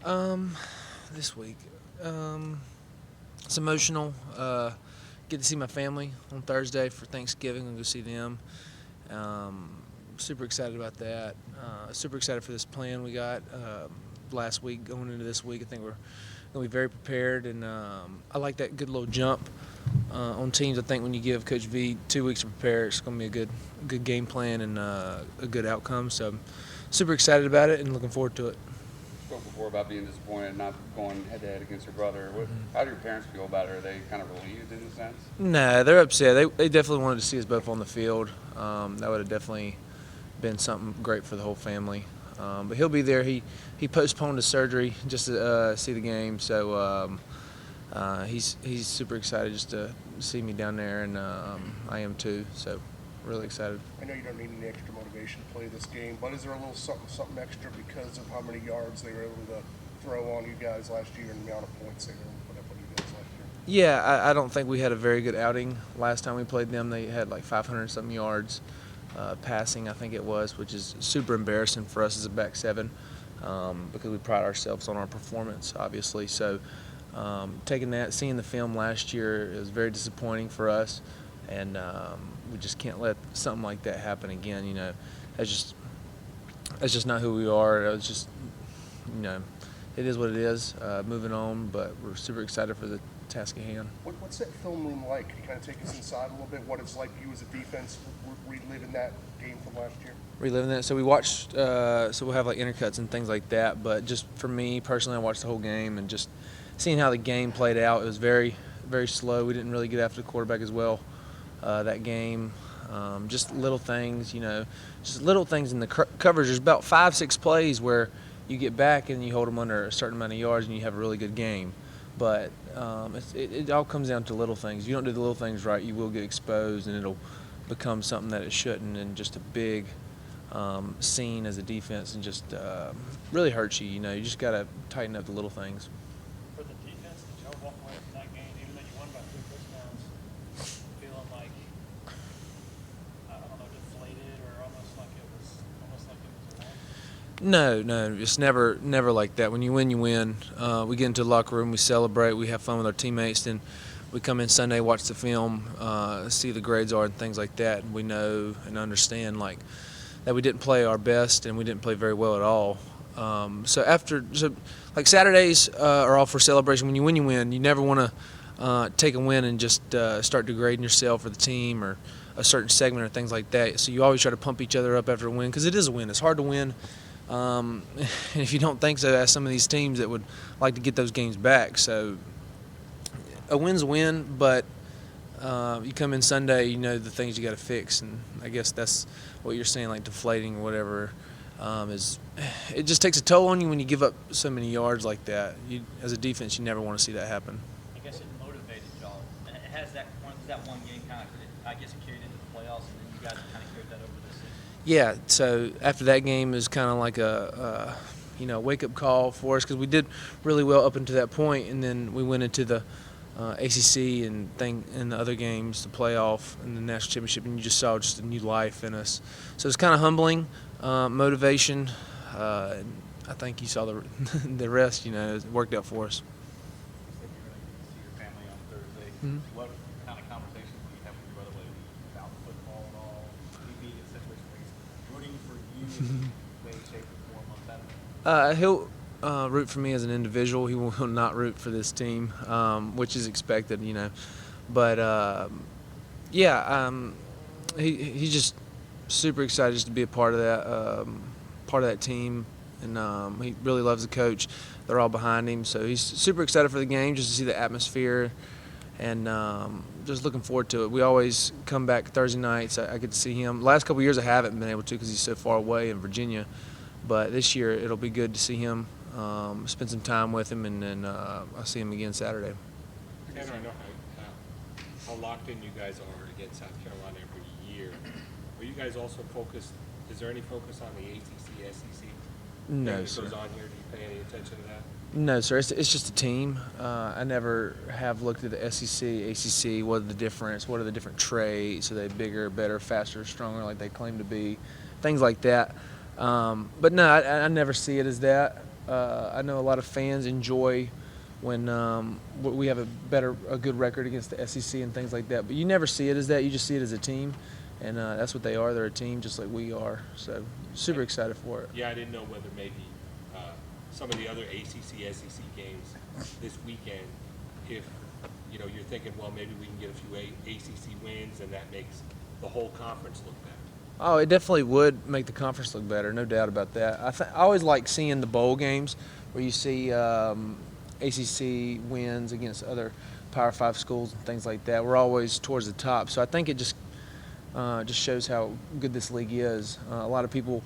Um, this week, it's emotional. Get to see my family on Thursday for Thanksgiving and go see them. Um, Super excited about that. Super excited for this plan we got last week going into this week. I think we're going to be very prepared, and I like that good little jump on teams. I think when you give Coach V 2 weeks to prepare, it's going to be a good game plan and a good outcome. So I'm super excited about it and looking forward to it. Spoke before about being disappointed, not going head to head against your brother. How do your parents feel about it? Are they kind of relieved in a sense? No, they're upset. They definitely wanted to see us both on the field. That would have definitely been something great for the whole family. But he'll be there. He postponed his surgery just to see the game, so he's super excited just to see me down there, and I am too. So really excited. I know you don't need any extra motivation to play this game, but is there a little something extra because of how many yards they were able to throw on you guys last year and the amount of points they were able to put up on you guys last year? Yeah, I don't think we had a very good outing last time we played them. They had like 500-something yards passing, I think it was, which is super embarrassing for us as a back seven because we pride ourselves on our performance, obviously. So seeing the film last year, it was very disappointing for us, and we just can't let something like that happen again. You know, that's just not who we are. It's just, you know, it is what it is. Moving on, but we're super excited for the task at hand. What's that film room like? Can you kind of take us inside a little bit? What it's like you as a defense reliving that game from last year? Reliving that. So we watched. So we'll have like intercuts and things like that. But just for me personally, I watched the whole game and just seeing how the game played out. It was very, very slow. We didn't really get after the quarterback as well that game. Just little things, you know, just little things in the coverage. There's about 5-6 plays where you get back and you hold them under a certain amount of yards and you have a really good game. But it all comes down to little things. If you don't do the little things right, you will get exposed and it'll become something that it shouldn't, and just a big scene as a defense, and just really hurts you. You know, you just got to tighten up the little things. For the defense, did y'all walk away from that game, even though you won by 3 touchdowns, feeling like, I don't know, deflated or almost like it was a loss? No, it's never like that. When you win, you win. We get into the locker room, we celebrate, we have fun with our teammates, then we come in Sunday, watch the film, see the grades are and things like that, and we know and understand like that we didn't play our best and we didn't play very well at all. So like Saturdays are all for celebration. When you win, you win. You never want to take a win and just start degrading yourself or the team or a certain segment or things like that. So you always try to pump each other up after a win, because it is a win. It's hard to win. And if you don't think so, ask some of these teams that would like to get those games back. So a win's a win, but you come in Sunday, you know the things you got to fix, and I guess that's what you're saying, like deflating or whatever. It just takes a toll on you when you give up so many yards like that. As a defense, you never want to see that happen. I guess it motivated y'all. And it has that one game kind of, I guess it carried into the playoffs, and then you guys kind of carried that over this season. Yeah, so after that game is kind of like a wake-up call for us, because we did really well up until that point, and then we went into the ACC and the other games, the playoff and the national championship, and you just saw just a new life in us. So it's kind of humbling, motivation. And I think you saw the rest. You know, it worked out for us. You said you're going to see your family on Thursday. Mm-hmm. What kind of conversations do you have with your brother lately about football and all? Maybe in a situation where he's rooting for you in way, shape, or form on Saturday? He'll root for me as an individual. He will not root for this team, which is expected, you know. But he's just super excited just to be a part of that team, and he really loves the coach. They're all behind him, so he's super excited for the game, just to see the atmosphere, and just looking forward to it. We always come back Thursday nights. I get to see him. Last couple of years I haven't been able to because he's so far away in Virginia, but this year it'll be good to see him. Spend some time with him, and then I'll see him again Saturday. Tanner, I know how locked in you guys are against South Carolina every year. Are you guys also focused? Is there any focus on the ACC, SEC? No, sir. Goes on here. Do you pay any attention to that? No, sir. It's just a team. I never have looked at the SEC, ACC. What are the difference? What are the different traits? Are they bigger, better, faster, stronger, like they claim to be? Things like that. But no, I never see it as that. I know a lot of fans enjoy when we have a good record against the SEC and things like that. But you never see it as that. You just see it as a team, and that's what they are. They're a team just like we are. So super excited for it. Yeah, I didn't know whether maybe some of the other ACC, SEC games this weekend, if you're thinking, well, maybe we can get a few ACC wins, and that makes the whole conference look better. Oh, it definitely would make the conference look better, no doubt about that. I always like seeing the bowl games where you see ACC wins against other Power 5 schools and things like that. We're always towards the top, so I think it just shows how good this league is. A lot of people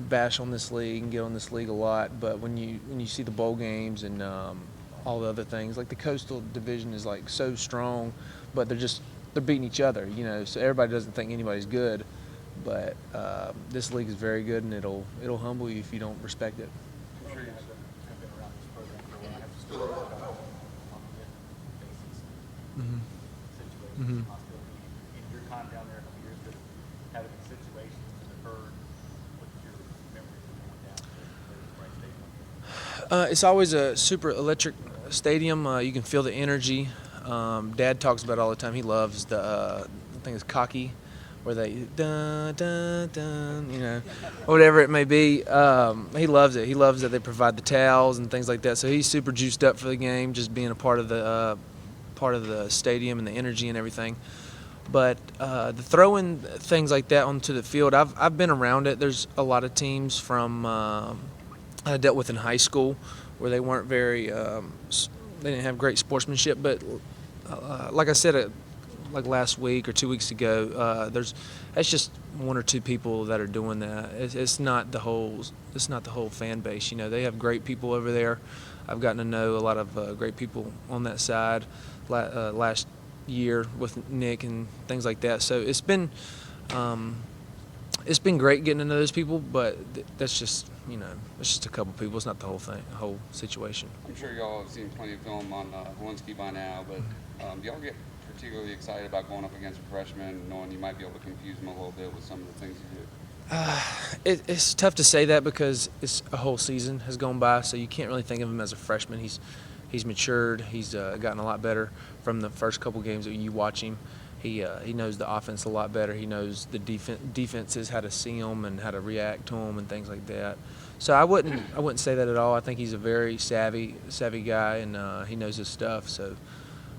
bash on this league and get on this league a lot, but when you see the bowl games and all the other things, like the Coastal Division is like so strong, but they're beating each other, so everybody doesn't think anybody's good, but this league is very good, and it'll humble you if you don't respect it. I'm sure you I've been around this program for a while. I have stories about on different bases, situations, hostility. In your time down there, how years of having situations to defer, what's your memories of going down to Rice Stadium? It's always a super electric stadium. You can feel the energy. Dad talks about it all the time. He loves I think it's cocky, where they dun dun dun, whatever it may be. He loves it. He loves that they provide the towels and things like that. So he's super juiced up for the game, just being a part of the stadium and the energy and everything. But the throwing things like that onto the field, I've been around it. There's a lot of teams from I dealt with in high school where they weren't very they didn't have great sportsmanship, but like I said, like last week or 2 weeks ago, that's just one or two people that are doing that. It's not the whole fan base. They have great people over there. I've gotten to know a lot of great people on that side last year with Nick and things like that. So it's been great getting to know those people, but that's just it's just a couple people. It's not the whole thing, the whole situation. I'm sure y'all have seen plenty of film on Lewinsky by now, but do y'all get particularly excited about going up against a freshman, knowing you might be able to confuse him a little bit with some of the things you do? It's tough to say that because it's a whole season has gone by, so you can't really think of him as a freshman. He's matured. He's gotten a lot better from the first couple games that you watch him. He knows the offense a lot better. He knows the defenses, how to see them and how to react to them and things like that. So I wouldn't say that at all. I think he's a very savvy guy, and he knows his stuff. So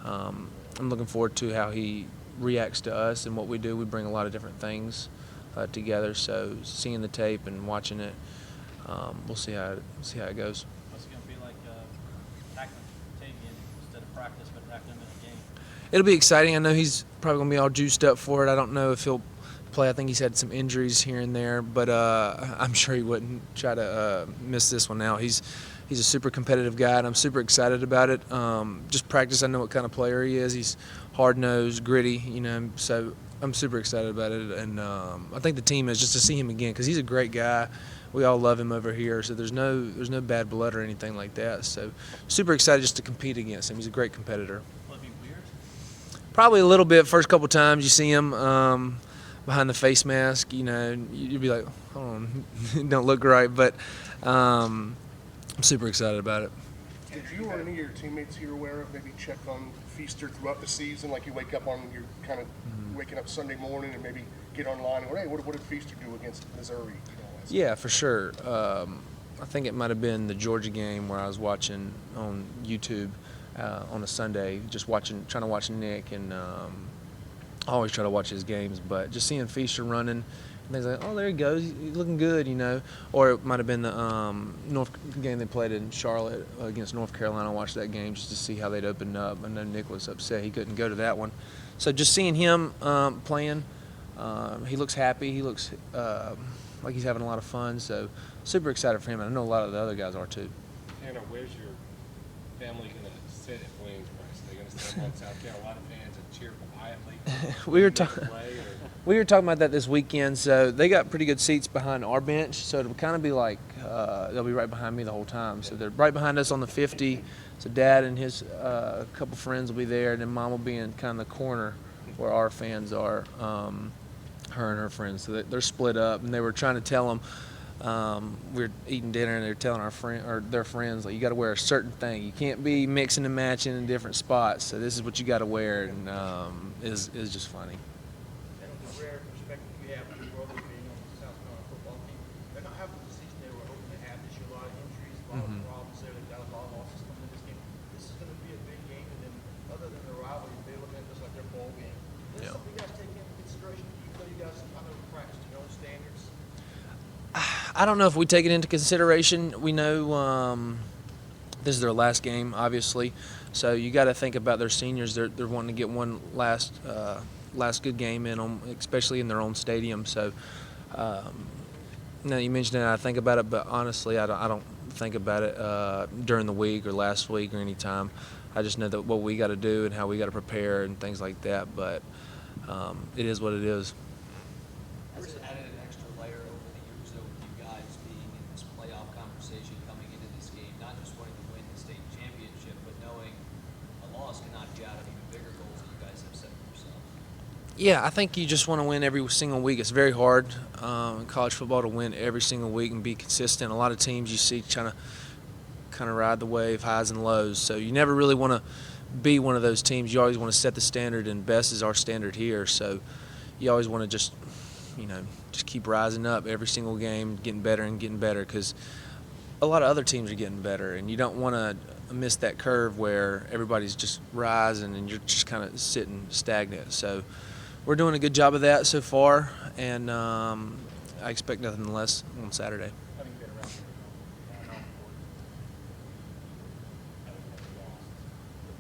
I'm looking forward to how he reacts to us and what we do. We bring a lot of different things together. So seeing the tape and watching it, we'll see how it goes. What's it going to be like tackling Tavian instead of practice, but tackling him in a game? It'll be exciting. I know he's probably going to be all juiced up for it. I don't know if he'll play. I think he's had some injuries here and there, but I'm sure he wouldn't try to miss this one out. He's a super competitive guy, and I'm super excited about it. Just practice, I know what kind of player he is. He's hard-nosed, gritty, so I'm super excited about it. And I think the team is just to see him again because he's a great guy. We all love him over here, so there's no bad blood or anything like that. So super excited just to compete against him. He's a great competitor. Will it be weird? Probably a little bit. First couple times you see him behind the face mask, you'd be like, hold on, don't look right. But I'm super excited about it. Did you or any of your teammates you're aware of maybe check on Feaster throughout the season? Like you wake up you're kind of waking up Sunday morning and maybe get online and go, hey, what did Feaster do against Missouri? Yeah, for sure. I think it might have been the Georgia game where I was watching on YouTube on a Sunday, just trying to watch Nick, and I always try to watch his games, but just seeing Feaster running, and things like, oh, there he goes, he's looking good, Or it might have been the North game they played in Charlotte against North Carolina. I watched that game just to see how they'd opened up. I know Nick was upset he couldn't go to that one. So just seeing him playing, he looks happy. He looks like he's having a lot of fun. So super excited for him. And I know a lot of the other guys are too. Tanner, where's your family going to sit at Williams-Brice? Are they going to stand on South Carolina fans and cheer quietly? We were talking about that this weekend. So they got pretty good seats behind our bench. So it'll kind of be like they'll be right behind me the whole time. So they're right behind us on the 50. So Dad and his couple friends will be there, and then Mom will be in kind of the corner where our fans are. Her and her friends. So they're split up, and they were trying to tell them we're eating dinner and they're telling our friend or their friends, like, you got to wear a certain thing. You can't be mixing and matching in different spots. So this is what you got to wear, and is just funny. And with the rare perspective you have with your brother being on the South Carolina football team, they're not having the season they were hoping to have this year. A lot of injuries, a lot of problems there. They've got a lot of losses coming in this game. This is going to be a big game, and then other than the rivalry, they look at this like their bowl game. Is this something you guys take into consideration? Do you feel you guys kind of practice to your own standards? I don't know if we take it into consideration. We know this is their last game, obviously, so you got to think about their seniors. They're wanting to get one last good game in them, especially in their own stadium. So, now you mentioned it, I think about it, but honestly, I don't think about it during the week or last week or any time. I just know that what we got to do and how we got to prepare and things like that. But it is what it is. Has it added an extra layer over the years, though, with you guys being in this playoff conversation coming into this game, not just wanting to win the state championship, but knowing a loss can knock you out of even bigger goals that you guys have set for yourselves? Yeah, I think you just want to win every single week. It's very hard in college football to win every single week and be consistent. A lot of teams you see trying to kind of ride the wave, highs and lows. So you never really want to be one of those teams. You always want to set the standard, and best is our standard here. So you always want to just keep rising up every single game, getting better and getting better, because a lot of other teams are getting better, and you don't want to miss that curve where everybody's just rising and you're just kind of sitting stagnant. So we're doing a good job of that so far, and I expect nothing less on Saturday. Having been around here, and on board, having never lost with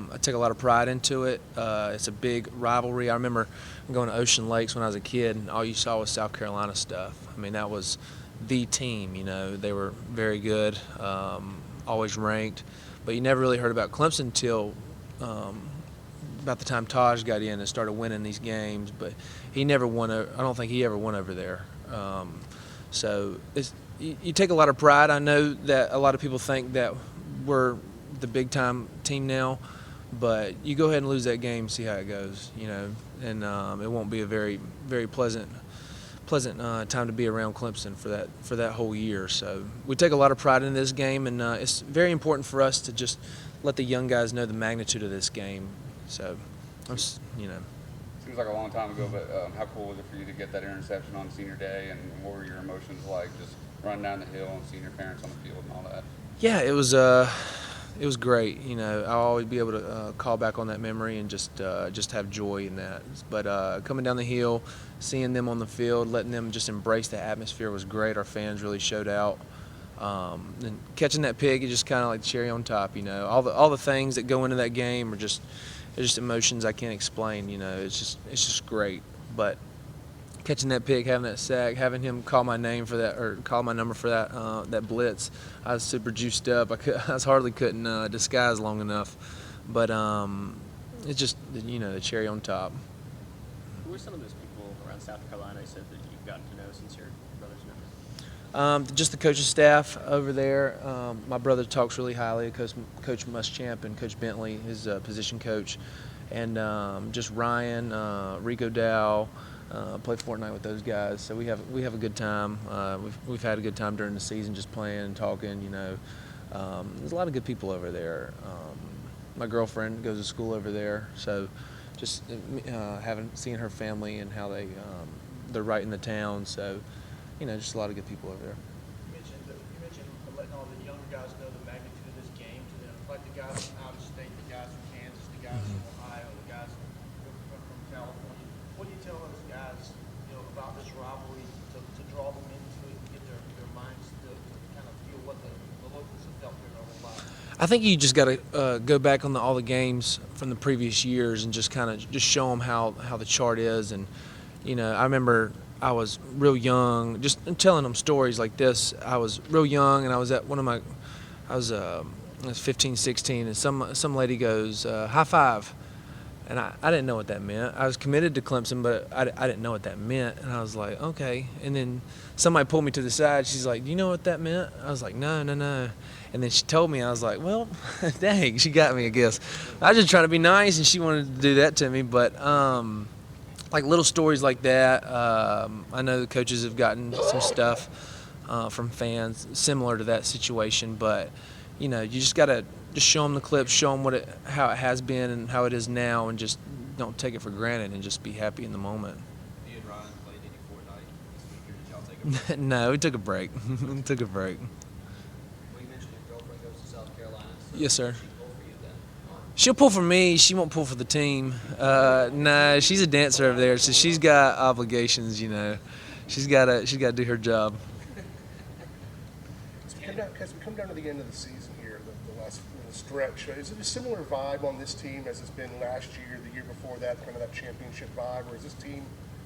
that. I take a lot of pride into it. It's a big rivalry. I remember going to Ocean Lakes when I was a kid, and all you saw was South Carolina stuff. I mean, that was the team. They were very good, always ranked, but you never really heard about Clemson until about the time Taj got in and started winning these games. But he never won. I don't think he ever won over there. So you take a lot of pride. I know that a lot of people think that we're the big time team now, but you go ahead and lose that game, see how it goes, and it won't be a very, very pleasant time to be around Clemson for that whole year. So we take a lot of pride in this game, and it's very important for us to just let the young guys know the magnitude of this game. So Seems like a long time ago, but how cool was it for you to get that interception on senior day, and what were your emotions like just running down the hill and seeing your parents on the field and all that? Yeah, it was great. I'll always be able to call back on that memory and just have joy in that. But coming down the hill, seeing them on the field, letting them just embrace the atmosphere was great. Our fans really showed out. And catching that pick is just kind of like the cherry on top. All the things that go into that game are just emotions I can't explain. It's just great. But catching that pick, having that sack, having him call my name for that, or call my number for that blitz, I was super juiced up. I hardly couldn't disguise long enough. But it's just the cherry on top. Who are some of those people around South Carolina you said that you've gotten to know since your brother's member? Just the coaching staff over there. My brother talks really highly of Coach Muschamp and Coach Bentley, his position coach, and just Ryan, Rico Dow. Play Fortnite with those guys, so we have a good time. We've had a good time during the season, just playing and talking. There's a lot of good people over there. My girlfriend goes to school over there, so just seeing her family and how they're right in the town. So just a lot of good people over there. You mentioned letting all the younger guys know the magnitude of this game to them, like the guys from out of state, the guys from Kansas, the guys from Ohio, the guys from California. What do you tell those guys, about this rivalry to draw them into it, to get their minds to kind of feel what the locals have felt their whole lives? I think you just got to go back on all the games from the previous years and just kind of just show them how the chart is. And I remember I was real young, just telling them stories like this. I was real young, and I was at I was 15, 16, and some lady goes, high five. And I didn't know what that meant. I was committed to Clemson, but I didn't know what that meant. And I was like, okay. And then somebody pulled me to the side. She's like, do you know what that meant? I was like, no. And then she told me. I was like, well, dang, she got me, I guess. I was just trying to be nice, and she wanted to do that to me. But like little stories like that. I know the coaches have gotten some stuff from fans similar to that situation, but you just gotta just show them the clips, show them how it has been and how it is now, and just don't take it for granted and just be happy in the moment. You and Ryan played any Fortnite this week, or did y'all take a break? No, we took a break. Took a break. Well, you mentioned your girlfriend goes to South Carolina. So Yes, sir. she pull for you then? She'll pull for me. She won't pull for the team. Nah, she's a dancer over there, so she's got obligations. She's got to do her job. As we come down to the end of the season here, the last little stretch, is it a similar vibe on this team as it's been last year, the year before that, kind of that championship vibe, or is this team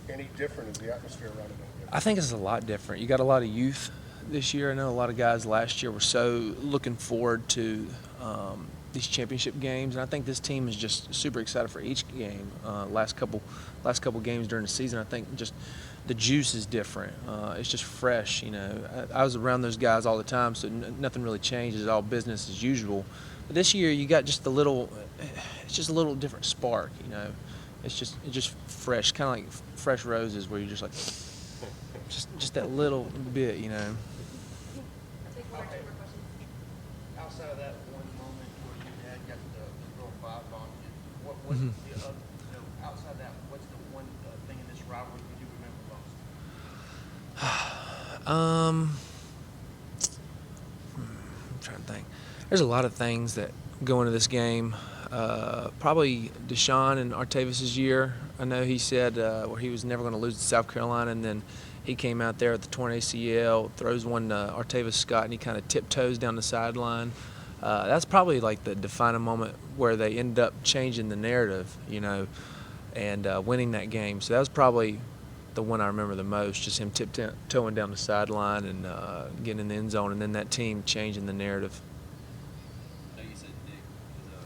any different? Is the atmosphere around it any different? I think it's a lot different. You got a lot of youth this year. I know a lot of guys last year were so looking forward to these championship games, and I think this team is just super excited for each game. Last couple games during the season, I think just the juice is different. It's just fresh. I was around those guys all the time, so nothing really changed. It's all business as usual. But this year, you got just it's just a little different spark. It's just fresh, kind of like fresh roses, where you're just like, just that little bit. Take one or two more questions. Outside of that one moment where you had got the girl five on you, what's the outside of that, what's the one thing in this rivalry you do remember most? I'm trying to think. There's a lot of things that go into this game. Probably Deshaun and Artavis's year. I know he said where he was never going to lose to South Carolina, and then he came out there with the torn ACL, throws one to Artavis Scott, and he kind of tiptoes down the sideline. That's probably like the defining moment where they end up changing the narrative, and winning that game. So that was probably the one I remember the most, just him tiptoeing down the sideline and getting in the end zone, and then that team changing the narrative. I know you said Nick is a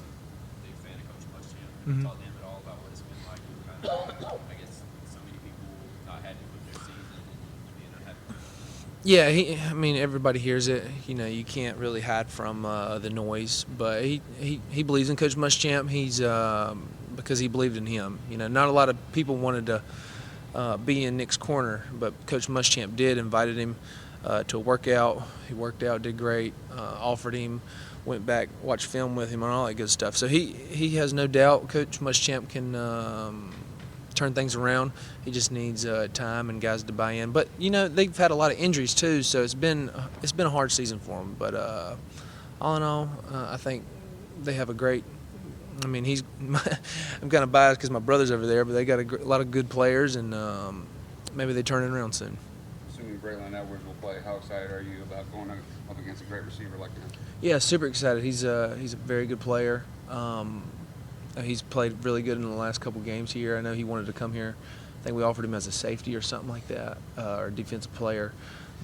big fan of Coach Muschamp. Mhm. Talk to him at all about what it's been like. Kind of, I guess so many people not happy with their season and being unhappy. Yeah, everybody hears it. You can't really hide from the noise, but he believes in Coach Muschamp. He's because he believed in him. Not a lot of people wanted to be in Nick's corner, but Coach Muschamp did, invited him to a workout. He worked out, did great, offered him, went back, watched film with him, and all that good stuff. So he has no doubt Coach Muschamp can turn things around. He just needs time and guys to buy in. But they've had a lot of injuries too, so it's been a hard season for them. But all in all, I think they have a great. I'm kind of biased because my brother's over there, but they got a lot of good players, and maybe they turn it around soon. Assuming Braylon Edwards will play, how excited are you about going up against a great receiver like him? Yeah, super excited. He's a very good player. He's played really good in the last couple games here. I know he wanted to come here. I think we offered him as a safety or something like that, or a defensive player.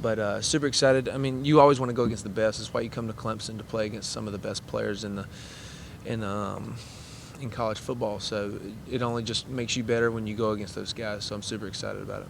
But super excited. You always want to go against the best. That's why you come to Clemson, to play against some of the best players in college football. So it only just makes you better when you go against those guys. So I'm super excited about it.